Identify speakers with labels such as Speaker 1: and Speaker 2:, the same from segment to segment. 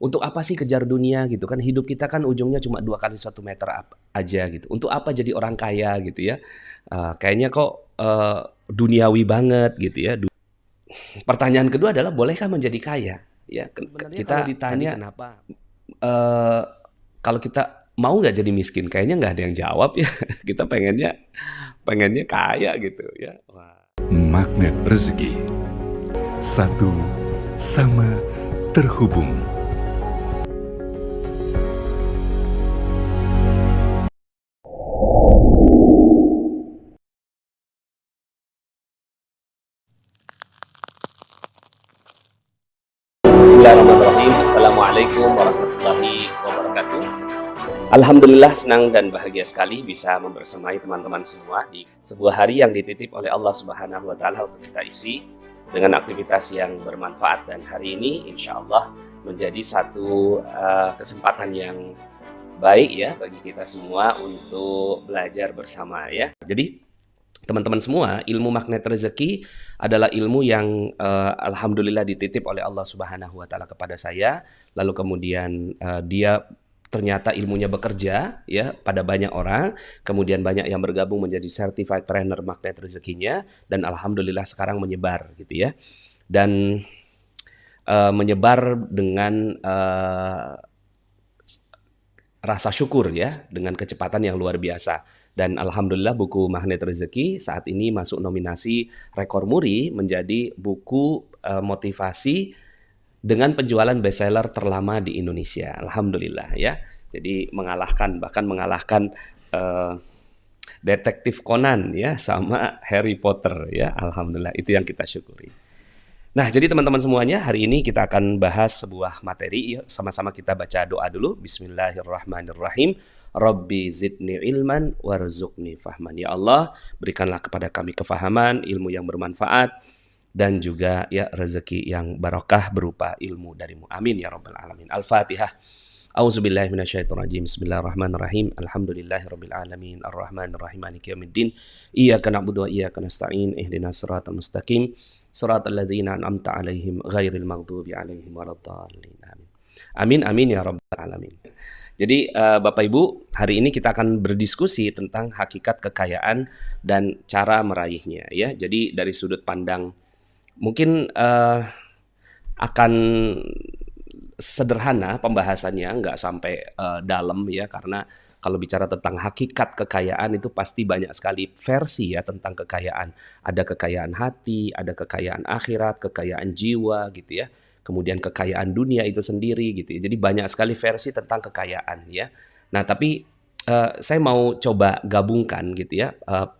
Speaker 1: Untuk apa sih kejar dunia gitu kan? Hidup kita kan ujungnya cuma 2 kali 1 meter aja gitu. Untuk apa jadi orang kaya gitu ya? Kayaknya kok duniawi banget gitu ya. Pertanyaan kedua adalah bolehkah menjadi kaya? Ya, sebenarnya
Speaker 2: Kita
Speaker 1: kalau
Speaker 2: tadi
Speaker 1: ditanya
Speaker 2: kenapa
Speaker 1: eh kalau kita mau nggak jadi miskin, kayaknya nggak ada yang jawab ya. Kita pengennya pengennya kaya gitu ya. Wah.
Speaker 3: Magnet rezeki, satu sama terhubung.
Speaker 1: Bismillahirrahmanirrahim. Assalamualaikum warahmatullahi wabarakatuh. Alhamdulillah senang dan bahagia sekali bisa membersamai teman-teman semua di sebuah hari yang dititip oleh Allah Subhanahu wa taala untuk kita isi dengan aktivitas yang bermanfaat, dan hari ini insya Allah menjadi satu kesempatan yang baik ya bagi kita semua untuk belajar bersama ya. Jadi teman-teman semua, ilmu magnet rezeki adalah ilmu yang alhamdulillah dititip oleh Allah Subhanahu wa taala kepada saya. Lalu kemudian dia ternyata ilmunya bekerja ya pada banyak orang, kemudian banyak yang bergabung menjadi certified trainer magnet rezekinya, dan alhamdulillah sekarang menyebar gitu ya. Dan menyebar dengan rasa syukur ya, dengan kecepatan yang luar biasa. Dan alhamdulillah buku Magnet Rezeki saat ini masuk nominasi rekor muri menjadi buku motivasi dengan penjualan bestseller terlama di Indonesia. Alhamdulillah ya. Jadi bahkan mengalahkan uh, Detektif Conan ya sama Harry Potter ya. Alhamdulillah, itu yang kita syukuri. Nah, jadi teman-teman semuanya, hari ini kita akan bahas sebuah materi. Yuk, sama-sama kita baca doa dulu. Bismillahirrahmanirrahim. Rabbi zidni ilman warzuqni fahman. Ya Allah, berikanlah kepada kami kefahaman, ilmu yang bermanfaat, dan juga ya rezeki yang barokah berupa ilmu darimu. Amin ya rabbal alamin. Al-Fatihah. Auzubillahi minasyaitonirrajim. Bismillahirrahmanirrahim. Alhamdulillahirabbil alamin. Arrahmanirrahim. Maliki yaumiddin. Iyyaka na'budu wa iyyaka nasta'in. Ihdinas siratal mustaqim. Siratal ladzina an'amta 'alaihim ghairil maghdubi 'alaihim waladdallin. Amin. Amin amin ya rabbal alamin. Jadi Bapak Ibu, hari ini kita akan berdiskusi tentang hakikat kekayaan dan cara meraihnya ya. Jadi dari sudut pandang mungkin akan sederhana pembahasannya, nggak sampai dalam ya, karena kalau bicara tentang hakikat kekayaan itu pasti banyak sekali versi ya tentang kekayaan. Ada kekayaan hati, ada kekayaan akhirat, kekayaan jiwa gitu ya. Kemudian kekayaan dunia itu sendiri gitu ya. Jadi banyak sekali versi tentang kekayaan ya. Nah, tapi saya mau coba gabungkan gitu ya,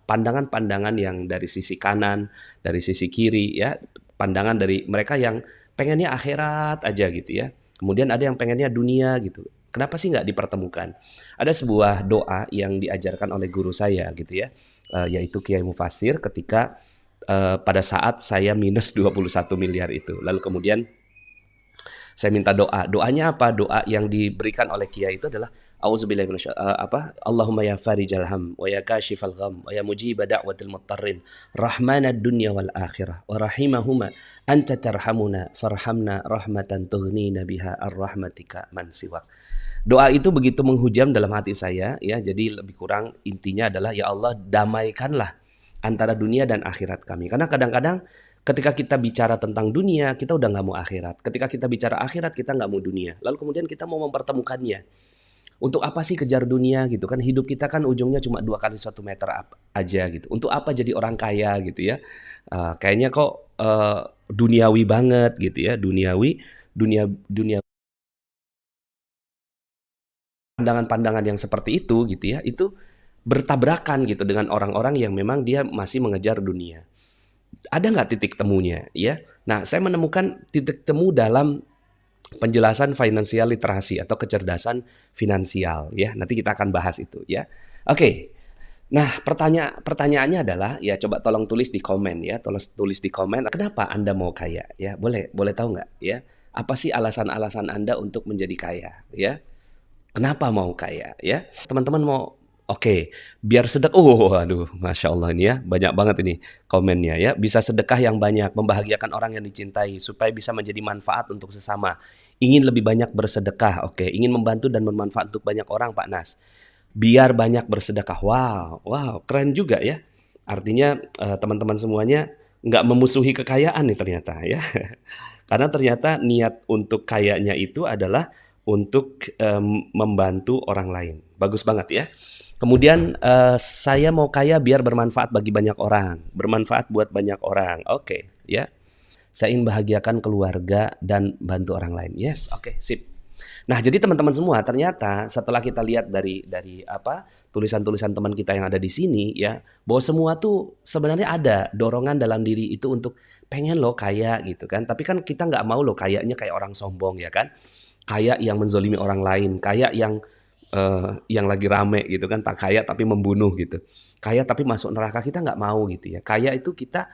Speaker 1: pandangan-pandangan yang dari sisi kanan, dari sisi kiri ya, pandangan dari mereka yang pengennya akhirat aja gitu ya. Kemudian ada yang pengennya dunia gitu. Kenapa sih nggak dipertemukan? Ada sebuah doa yang diajarkan oleh guru saya gitu ya, yaitu Kiai Mufasir ketika pada saat saya minus 21 miliar itu. Lalu kemudian saya minta doa. Doanya apa? Doa yang diberikan oleh Kiai itu adalah Auzubillahi Allahumma ya farijal ham wa ya kashifal gham wa ya mujiba da'watil muttarrin rahmanad dunya wal akhirah wa rahimahuma anta tarhamuna farhamna rahmatan tughnina biha ar-rahmatika man siwak. Doa itu begitu menghujam dalam hati saya ya. Jadi lebih kurang intinya adalah ya Allah, damaikanlah antara dunia dan akhirat kami. Karena kadang-kadang ketika kita bicara tentang dunia, kita udah nggak mau akhirat. Ketika kita bicara akhirat, kita nggak mau dunia. Lalu kemudian kita mau mempertemukannya. Untuk apa sih kejar dunia gitu kan? Hidup kita kan ujungnya cuma 2 kali 1 meter aja gitu. Untuk apa jadi orang kaya gitu ya? Kayaknya kok duniawi banget gitu ya. Dunia pandangan-pandangan yang seperti itu gitu ya. Itu bertabrakan gitu dengan orang-orang yang memang dia masih mengejar dunia. Ada nggak titik temunya ya? Nah, saya menemukan titik temu dalam penjelasan financial literasi atau kecerdasan finansial ya. Nanti kita akan bahas itu ya. Oke. Nah, pertanyaannya adalah ya, coba tolong tulis di komen ya. Tolong tulis di komen kenapa Anda mau kaya ya. Boleh tahu nggak ya? Apa sih alasan-alasan Anda untuk menjadi kaya ya? Kenapa mau kaya ya? Teman-teman mau Oke, biar sedekah. Oh, aduh, masya Allah ini ya, banyak banget ini komennya ya. Bisa sedekah yang banyak, membahagiakan orang yang dicintai, supaya bisa menjadi manfaat untuk sesama. Ingin lebih banyak bersedekah, oke. Ingin membantu dan bermanfaat untuk banyak orang, Pak Nas. Biar banyak bersedekah. Wow, wow, keren juga ya. Artinya teman-teman semuanya nggak memusuhi kekayaan nih ternyata ya. Karena ternyata niat untuk kayanya itu adalah untuk membantu orang lain. Bagus banget ya. Kemudian saya mau kaya biar bermanfaat bagi banyak orang, bermanfaat buat banyak orang. Oke, ya. Saya ingin bahagiakan keluarga dan bantu orang lain. Yes, oke, sip. Nah, jadi teman-teman semua, ternyata setelah kita lihat dari apa tulisan-tulisan teman kita yang ada di sini ya, bahwa semua tuh sebenarnya ada dorongan dalam diri itu untuk pengen loh kaya gitu kan. Tapi kan kita nggak mau loh kayaknya kayak orang sombong ya kan. Kaya yang menzolimi orang lain, kaya yang lagi rame gitu kan, tak kaya tapi membunuh gitu. Kaya tapi masuk neraka, kita nggak mau gitu ya. Kaya itu kita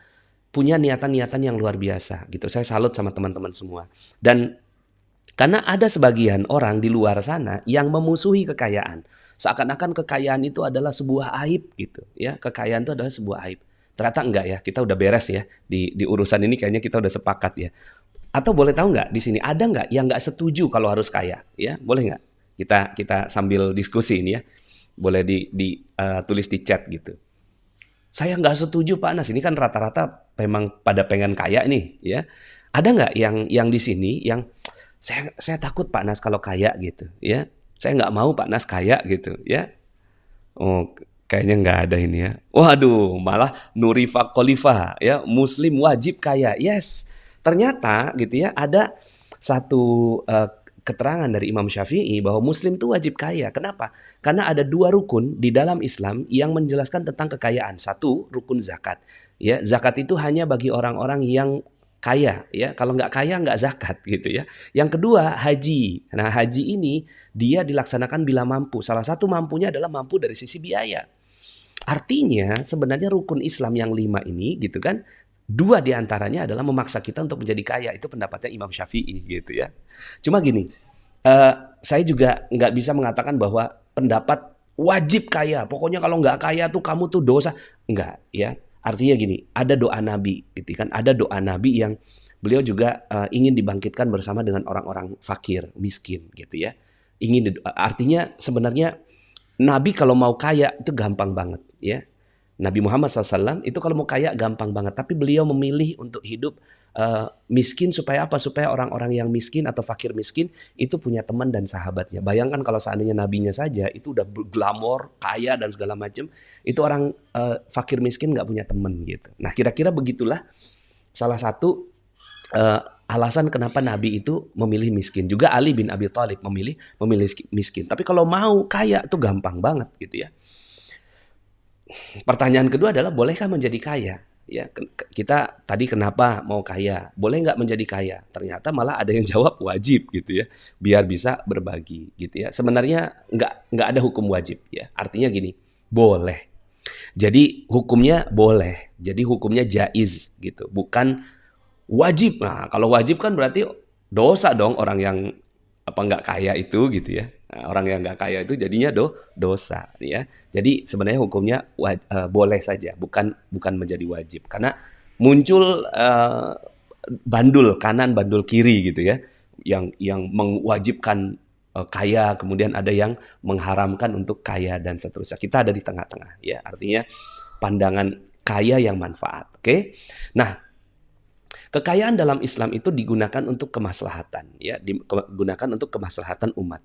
Speaker 1: punya niatan-niatan yang luar biasa gitu. Saya salut sama teman-teman semua. Dan karena ada sebagian orang di luar sana yang memusuhi kekayaan. Seakan-akan kekayaan itu adalah sebuah aib gitu ya. Kekayaan itu adalah sebuah aib. Ternyata enggak ya. Kita udah beres ya di urusan ini, kayaknya kita udah sepakat ya. Atau boleh tahu nggak di sini ada nggak yang nggak setuju kalau harus kaya? Ya, boleh nggak? Kita sambil diskusi ini ya. Boleh tulis di chat gitu. Saya nggak setuju Pak Nas. Ini kan rata-rata memang pada pengen kaya nih ya. Ada nggak yang di sini yang saya takut Pak Nas kalau kaya gitu ya. Saya nggak mau Pak Nas kaya gitu ya. Oh, kayaknya nggak ada ini ya. Waduh, malah Nurifa Khalifa ya, Muslim wajib kaya. Yes, ternyata gitu ya ada satu keterangan dari Imam Syafi'i bahwa Muslim itu wajib kaya. Kenapa? Karena ada dua rukun di dalam Islam yang menjelaskan tentang kekayaan. Satu, rukun zakat. Ya, zakat itu hanya bagi orang-orang yang kaya ya. Kalau nggak kaya nggak zakat gitu ya. Yang kedua, haji. Nah, haji ini dia dilaksanakan bila mampu. Salah satu mampunya adalah mampu dari sisi biaya. Artinya sebenarnya rukun Islam yang 5 ini gitu kan, 2 diantaranya adalah memaksa kita untuk menjadi kaya. Itu pendapatnya Imam Syafi'i gitu ya. Cuma gini, saya juga nggak bisa mengatakan bahwa pendapat wajib kaya. Pokoknya kalau nggak kaya tuh kamu tuh dosa. Enggak ya. Artinya gini, ada doa Nabi gitu kan. Ada doa Nabi yang beliau juga ingin dibangkitkan bersama dengan orang-orang fakir, miskin gitu ya. Artinya sebenarnya Nabi kalau mau kaya itu gampang banget ya. Nabi Muhammad SAW itu kalau mau kaya gampang banget. Tapi beliau memilih untuk hidup miskin supaya apa? Supaya orang-orang yang miskin atau fakir miskin itu punya teman dan sahabatnya. Bayangkan kalau seandainya nabinya saja itu udah glamor, kaya dan segala macam. Itu orang fakir miskin nggak punya teman gitu. Nah kira-kira begitulah salah satu alasan kenapa Nabi itu memilih miskin. Juga Ali bin Abi Thalib memilih miskin. Tapi kalau mau kaya itu gampang banget gitu ya. Pertanyaan kedua adalah bolehkah menjadi kaya? Ya, kita tadi kenapa mau kaya? Boleh nggak menjadi kaya? Ternyata malah ada yang jawab wajib gitu ya, biar bisa berbagi gitu ya. Sebenarnya nggak ada hukum wajib ya. Artinya gini, boleh. Jadi hukumnya boleh. Jadi hukumnya jaiz gitu, bukan wajib. Nah, kalau wajib kan berarti dosa dong orang yang apa nggak kaya itu gitu ya. Nah, orang yang nggak kaya itu jadinya dosa ya. Jadi sebenarnya hukumnya boleh saja, bukan menjadi wajib. Karena muncul bandul kanan, bandul kiri gitu ya, yang mewajibkan kaya, kemudian ada yang mengharamkan untuk kaya dan seterusnya. Kita ada di tengah-tengah ya. Artinya pandangan kaya yang manfaat. Oke. Nah, kekayaan dalam Islam itu digunakan untuk kemaslahatan, ya, digunakan untuk kemaslahatan umat.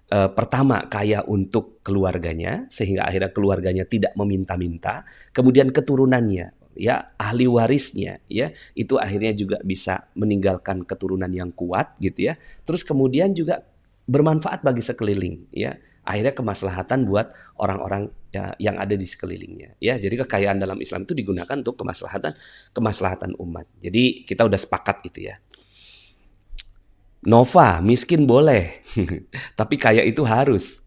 Speaker 1: Pertama, kaya untuk keluarganya, sehingga akhirnya keluarganya tidak meminta-minta. Kemudian keturunannya, ya, ahli warisnya, ya, itu akhirnya juga bisa meninggalkan keturunan yang kuat, gitu ya. Terus kemudian juga bermanfaat bagi sekeliling, ya. Akhirnya kemaslahatan buat orang-orang ya, yang ada di sekelilingnya. Ya, jadi kekayaan dalam Islam itu digunakan untuk kemaslahatan umat. Jadi kita udah sepakat itu ya. Nova, miskin boleh, tapi kaya itu harus.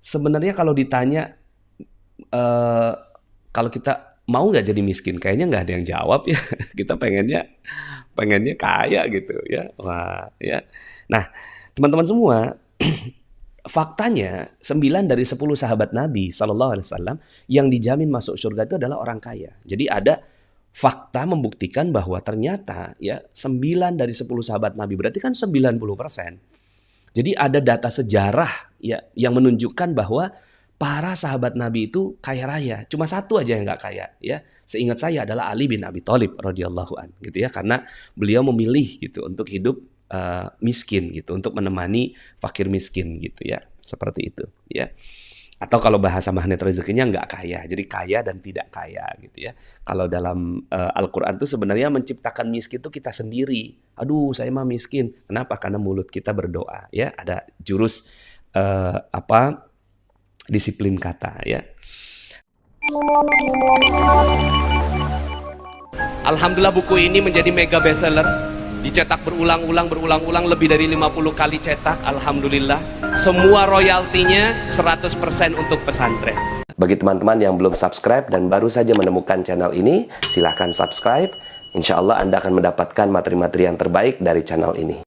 Speaker 1: Sebenarnya kalau ditanya, kalau kita mau nggak jadi miskin, kayaknya nggak ada yang jawab ya. Kita pengennya kaya gitu ya. Wah, ya. Nah, teman-teman semua. faktanya 9 dari 10 sahabat Nabi Sallallahu Alaihi Wasallam yang dijamin masuk surga itu adalah orang kaya. Jadi ada fakta membuktikan bahwa ternyata ya 9 dari 10 sahabat Nabi berarti kan 90%. Jadi ada data sejarah ya yang menunjukkan bahwa para sahabat Nabi itu kaya raya. Cuma satu aja yang nggak kaya ya. Seingat saya adalah Ali bin Abi Thalib radhiyallahu an gitu ya, karena beliau memilih gitu untuk hidup miskin gitu, untuk menemani fakir miskin gitu ya. Seperti itu ya. Atau kalau bahasa magnet rezekinya nggak kaya, jadi kaya dan tidak kaya gitu ya. Kalau dalam Al-Quran itu sebenarnya menciptakan miskin itu kita sendiri. Aduh, saya mah miskin. Kenapa? Karena mulut kita berdoa ya. Ada jurus disiplin kata ya. Alhamdulillah buku ini menjadi mega bestseller. Dicetak berulang-ulang lebih dari 50 kali cetak. Alhamdulillah. Semua royaltinya 100% untuk pesantren. Bagi teman-teman yang belum subscribe dan baru saja menemukan channel ini, silahkan subscribe. Insya Allah Anda akan mendapatkan materi-materi yang terbaik dari channel ini.